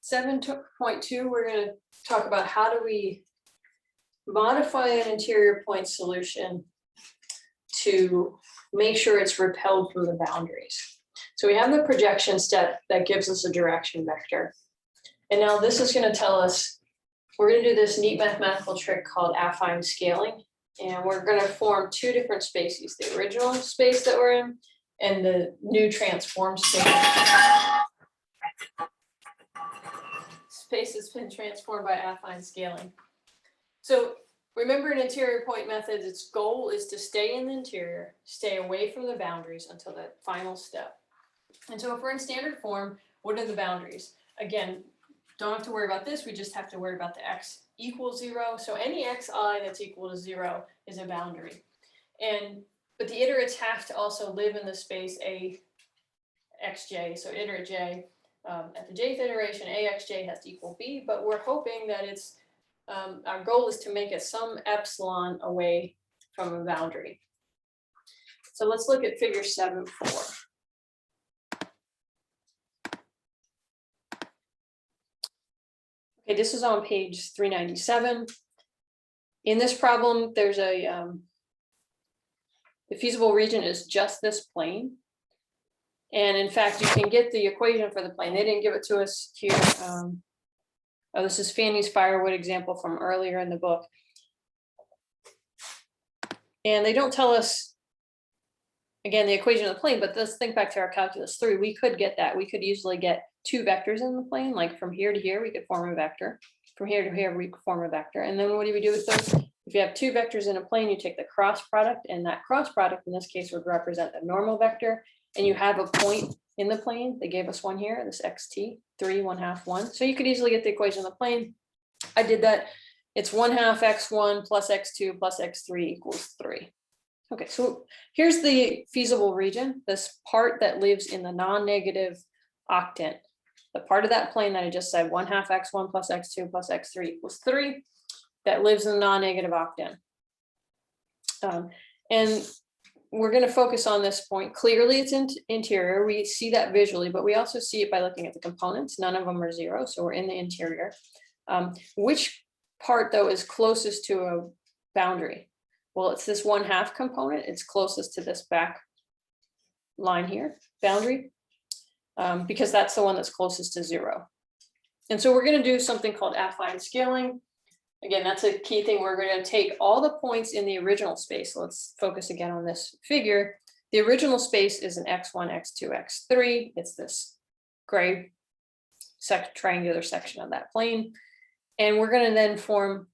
7.2, we're going to talk about how do we modify an interior point solution to make sure it's repelled from the boundaries. So we have the projection step that gives us a direction vector. And now this is going to tell us, we're going to do this neat mathematical trick called affine scaling. And we're going to form two different spaces, the original space that we're in and the new transformed space. Space has been transformed by affine scaling. So remember, in interior point methods, its goal is to stay in the interior, stay away from the boundaries until the final step. And so if we're in standard form, what are the boundaries? Again, don't have to worry about this. We just have to worry about the x equals 0. So any xi that's equal to 0 is a boundary. But the iterates have to also live in the space a xj. So iterate j, at the jth iteration, axj has to equal b, but we're hoping that it's, our goal is to make it some epsilon away from a boundary. So let's look at figure 7.4. Okay, this is on page 397. In this problem, there's the feasible region is just this plane. And in fact, you can get the equation for the plane. They didn't give it to us here. Oh, this is Fanny's firewood example from earlier in the book. And they don't tell us, again, the equation of the plane, but let's think back to our calculus 3. We could get that. We could usually get two vectors in the plane, like from here to here, we could form a vector. From here to here, we could form a vector. And then what do we do with those? If you have two vectors in a plane, you take the cross product, and that cross product in this case would represent the normal vector. And you have a point in the plane. They gave us one here, this xt, 3, 1/2, 1. So you could easily get the equation of the plane. I did that. It's 1/2 x1 plus x2 plus x3 equals 3. Okay, so here's the feasible region, this part that lives in the non-negative octant. The part of that plane that I just said, 1/2 x1 plus x2 plus x3 equals 3, that lives in the non-negative octant. And we're going to focus on this point. Clearly it's interior. We see that visually, but we also see it by looking at the components. None of them are 0, so we're in the interior. Which part though is closest to a boundary? Well, it's this 1/2 component. It's closest to this back line here, boundary, because that's the one that's closest to 0. And so we're going to do something called affine scaling. Again, that's a key thing. We're going to take all the points in the original space. Let's focus again on this figure. The original space is an x1, x2, x3. It's this gray triangular section of that plane. And we're going to then form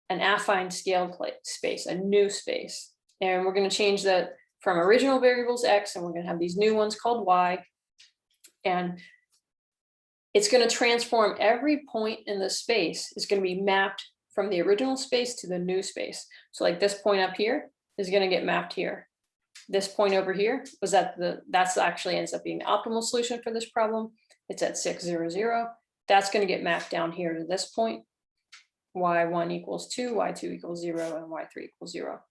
an affine scaled space, a new space. And we're going to change that from original variables x, and we're going to have these new ones called y. And it's going to transform every point in the space is going to be mapped from the original space to the new space. So like this point up here is going to get mapped here. This point over here was that's actually ends up being the optimal solution for this problem. It's at 6, 0, 0. That's going to get mapped down here to this point. y1 equals 2, y2 equals 0, and y3 equals 0.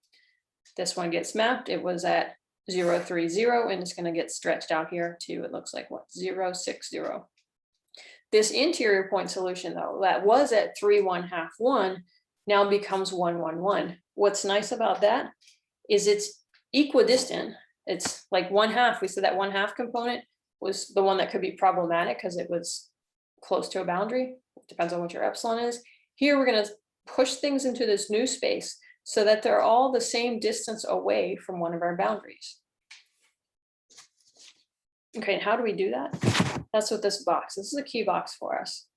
This one gets mapped. It was at 0, 3, 0, and it's going to get stretched out here to, it looks like what, 0, 6, 0. This interior point solution, though, that was at 3, 1/2, 1, now becomes 1, 1, 1. What's nice about that is it's equidistant. It's like 1/2. We said that 1/2 component was the one that could be problematic because it was close to a boundary. It depends on what your epsilon is. Here, we're going to push things into this new space so that they're all the same distance away from one of our boundaries. Okay, and how do we do that? That's what this box, this is a key box for us.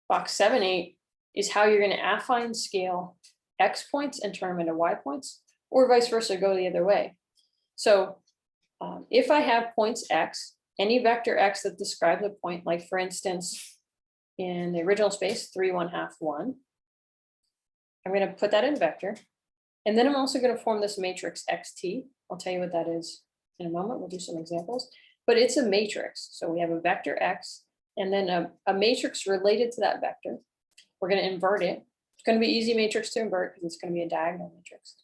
Box 7.8 is how you're going to affine scale x points and turn them into y points, or vice versa, go the other way. So if I have points x, any vector x that describes a point, like for instance, in the original space, 3, 1/2, 1, I'm going to put that in vector. And then I'm also going to form this matrix xt. I'll tell you what that is in a moment. We'll do some examples. But it's a matrix. So we have a vector x, and then a matrix related to that vector. We're going to invert it. It's going to be easy matrix to invert because it's going to be a diagonal matrix.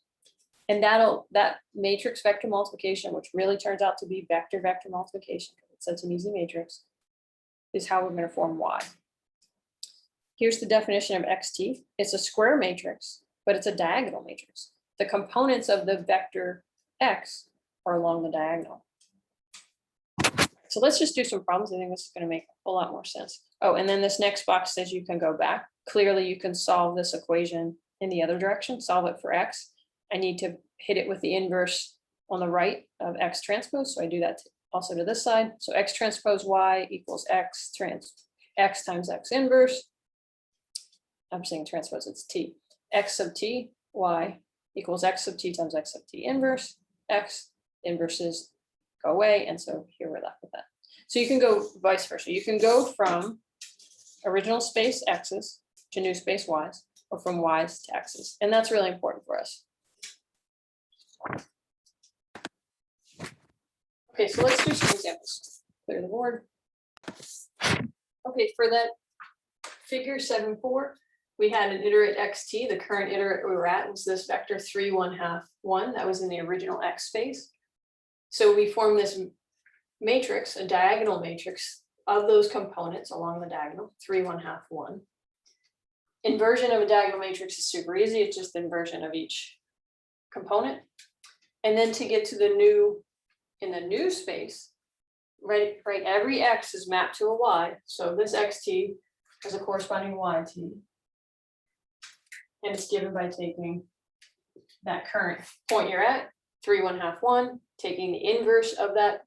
And that matrix vector multiplication, which really turns out to be vector multiplication, because it's such an easy matrix, is how we're going to form y. Here's the definition of xt. It's a square matrix, but it's a diagonal matrix. The components of the vector x are along the diagonal. So let's just do some problems. I think this is going to make a lot more sense. Oh, and then this next box says you can go back. Clearly, you can solve this equation in the other direction, solve it for x. I need to hit it with the inverse on the right of x transpose. So I do that also to this side. So x transpose y equals x times x inverse. I'm saying transpose, it's t. X sub t, y equals x sub t times x sub t inverse. X inverses go away. And so here we're left with that. So you can go vice versa. You can go from original space x's to new space y's, or from y's to x's. And that's really important for us. Okay, so let's do some examples. Clear the board. Okay, for that figure 7.4, we had an iterate xt. The current iterate we were at was this vector 3, 1/2, 1. That was in the original x space. So we formed this matrix, a diagonal matrix of those components along the diagonal, 3, 1/2, 1. Inversion of a diagonal matrix is super easy. It's just inversion of each component. And then to get to the new, in the new space, right, every x is mapped to a y. So this xt has a corresponding yt. And it's given by taking that current point you're at, 3, 1/2, 1, taking the inverse of that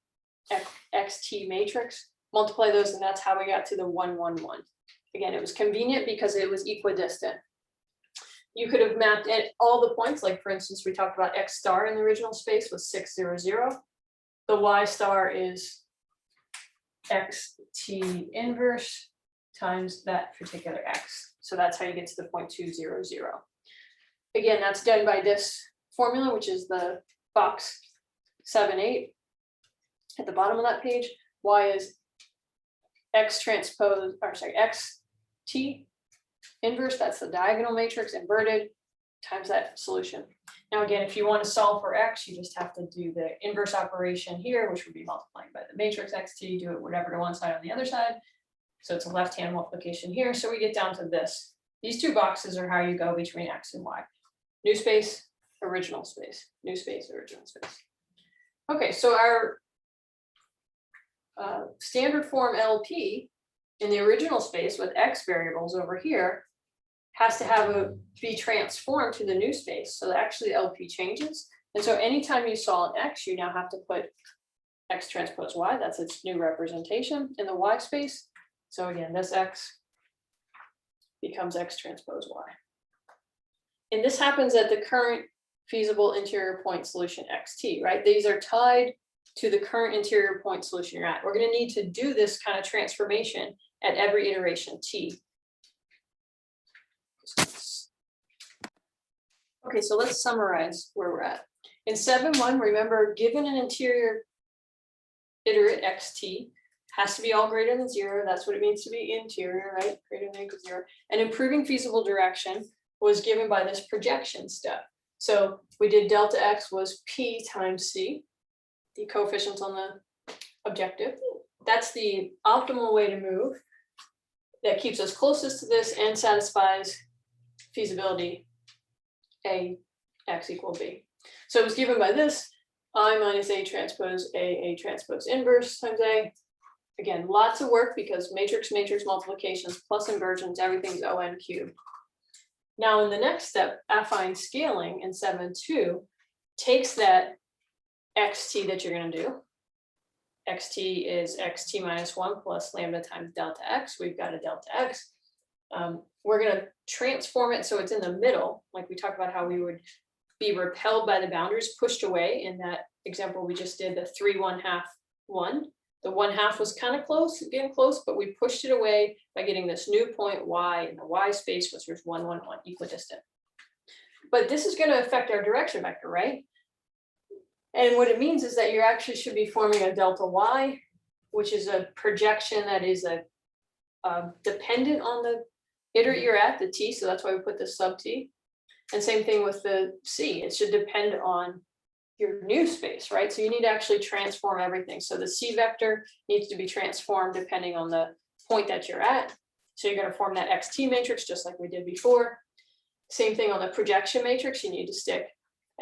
xt matrix, multiply those, and that's how we got to the 1, 1, 1. Again, it was convenient because it was equidistant. You could have mapped at all the points, like for instance, we talked about x star in the original space was 6, 0, 0. The y star is xt inverse times that particular x. So that's how you get to the point 2, 0, 0. Again, that's done by this formula, which is the box 7, 8 at the bottom of that page. Y is x transpose, or sorry, xt inverse, that's the diagonal matrix inverted, times that solution. Now again, if you want to solve for x, you just have to do the inverse operation here, which would be multiplying by the matrix xt, do it whatever to one side on the other side. So it's a left-hand multiplication here. So we get down to this. These two boxes are how you go between x and y. New space, original space, new space, original space. Okay, so our standard form LP in the original space with x variables over here has to be transformed to the new space. So actually the LP changes. And so anytime you saw an x, you now have to put x transpose y, that's its new representation in the y space. So again, this x becomes x transpose y. And this happens at the current feasible interior point solution xt, right? These are tied to the current interior point solution you're at. We're going to need to do this kind of transformation at every iteration t. Okay, so let's summarize where we're at. In 7.1, remember, given an interior iterate xt, has to be all greater than 0. That's what it means to be interior, right? Greater than or equal to 0. And improving feasible direction was given by this projection step. So we did delta x was p times c, the coefficients on the objective. That's the optimal way to move that keeps us closest to this and satisfies feasibility a x equal b. So it was given by this, I minus a transpose a transpose inverse times a. Again, lots of work because matrix multiplications plus inversions, everything's O(n) cubed. Now in the next step, affine scaling in 7.2 takes that xt that you're going to do. Xt is xt minus 1 plus lambda times delta x. We've got a delta x. We're going to transform it so it's in the middle, like we talked about how we would be repelled by the boundaries, pushed away in that example we just did, the 3, 1/2, 1. The 1/2 was kind of close, getting close, but we pushed it away by getting this new point y in the y space, which was 1, 1, 1, equidistant. But this is going to affect our direction vector, right? And what it means is that you actually should be forming a delta y, which is a projection that is dependent on the iterate you're at, the t, so that's why we put the sub t. And same thing with the c, it should depend on your new space, right? So you need to actually transform everything. So the c vector needs to be transformed depending on the point that you're at. So you're gonna form that XT matrix just like we did before. Same thing on the projection matrix, you need to stick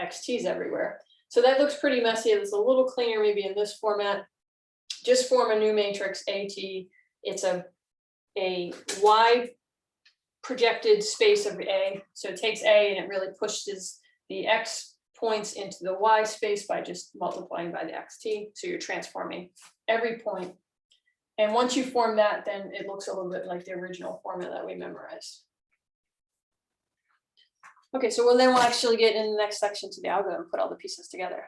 XTs everywhere. So that looks pretty messy. It's a little cleaner maybe in this format. Just form a new matrix AT. It's a Y projected space of A. So it takes A and it really pushes the X points into the Y space by just multiplying by the XT. So you're transforming every point. And once you form that, then it looks a little bit like the original formula that we memorized. Okay, so then we'll actually get in the next section to the algorithm, put all the pieces together.